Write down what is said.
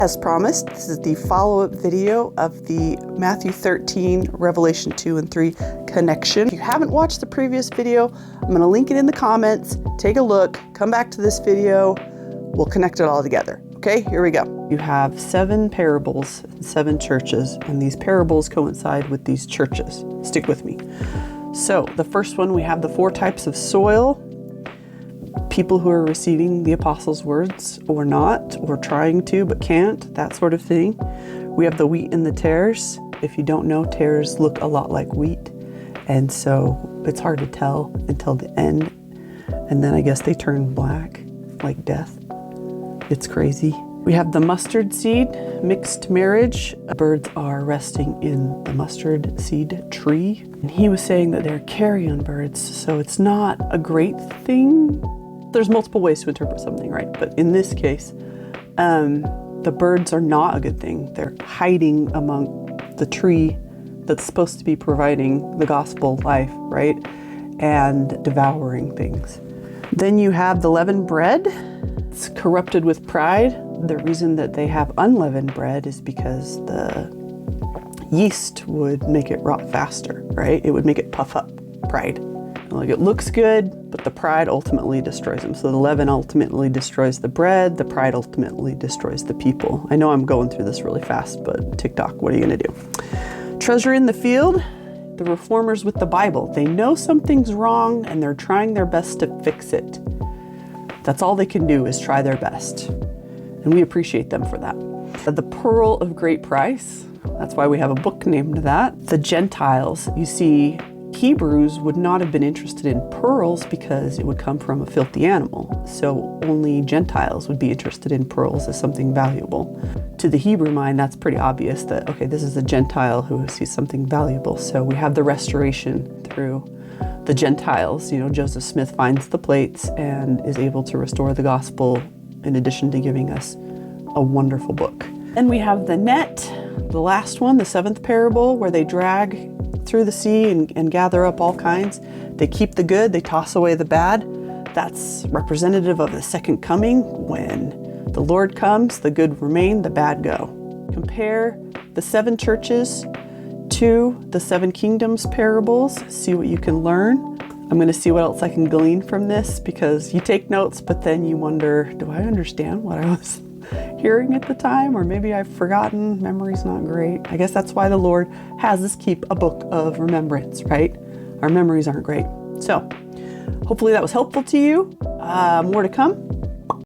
As promised, this is the follow-up video of the Matthew 13, Revelation 2 and 3 connection. If you haven't watched the previous video, I'm going to link it in the comments. Take a look, come back to this video, we'll connect it all together. Okay, here we go. You have 7 parables and 7 churches, and these parables coincide with these churches. Stick with me. So the first one, we have the 4 types of soil. People who are receiving the apostles' words or not, or trying to but can't, that sort of thing. We have the wheat and the tares. If you don't know, tares look a lot like wheat, and so it's hard to tell until the end. And then I guess they turn black, like death. It's crazy. We have the mustard seed, mixed marriage. Birds are resting in the mustard seed tree. And he was saying that they're carrion birds, so it's not a great thing. There's multiple ways to interpret something, right? But in this case, the birds are not a good thing. They're hiding among the tree that's supposed to be providing the gospel life, right? And devouring things. Then you have the leavened bread. It's corrupted with pride. The reason that they have unleavened bread is because the yeast would make it rot faster, right? It would make it puff up, pride. Like, it looks good, but the pride ultimately destroys them. So the leaven ultimately destroys the bread, the pride ultimately destroys the people. I know I'm going through this really fast, but TikTok, what are you gonna do? Treasure in the field, the reformers with the Bible. They know something's wrong and they're trying their best to fix it. That's all they can do, is try their best. And we appreciate them for that. The pearl of great price, that's why we have a book named that. The Gentiles, you see, Hebrews would not have been interested in pearls because it would come from a filthy animal. So only Gentiles would be interested in pearls as something valuable. To the Hebrew mind, that's pretty obvious that, okay, this is a Gentile who sees something valuable. So we have the restoration through the Gentiles. You know, Joseph Smith finds the plates and is able to restore the gospel in addition to giving us a wonderful book. Then we have the net, the last one, the 7th parable, where they drag through the sea and gather up all kinds. They keep the good, they toss away the bad. That's representative of the second coming. When the Lord comes, the good remain, the bad go. Compare the 7 churches to the 7 kingdoms parables. See what you can learn. I'm going to see what else I can glean from this, because you take notes, but then you wonder, do I understand what I was hearing at the time? Or maybe I've forgotten. Memory's not great. I guess that's why the Lord has us keep a book of remembrance, right? Our memories aren't great. So hopefully that was helpful to you. More to come.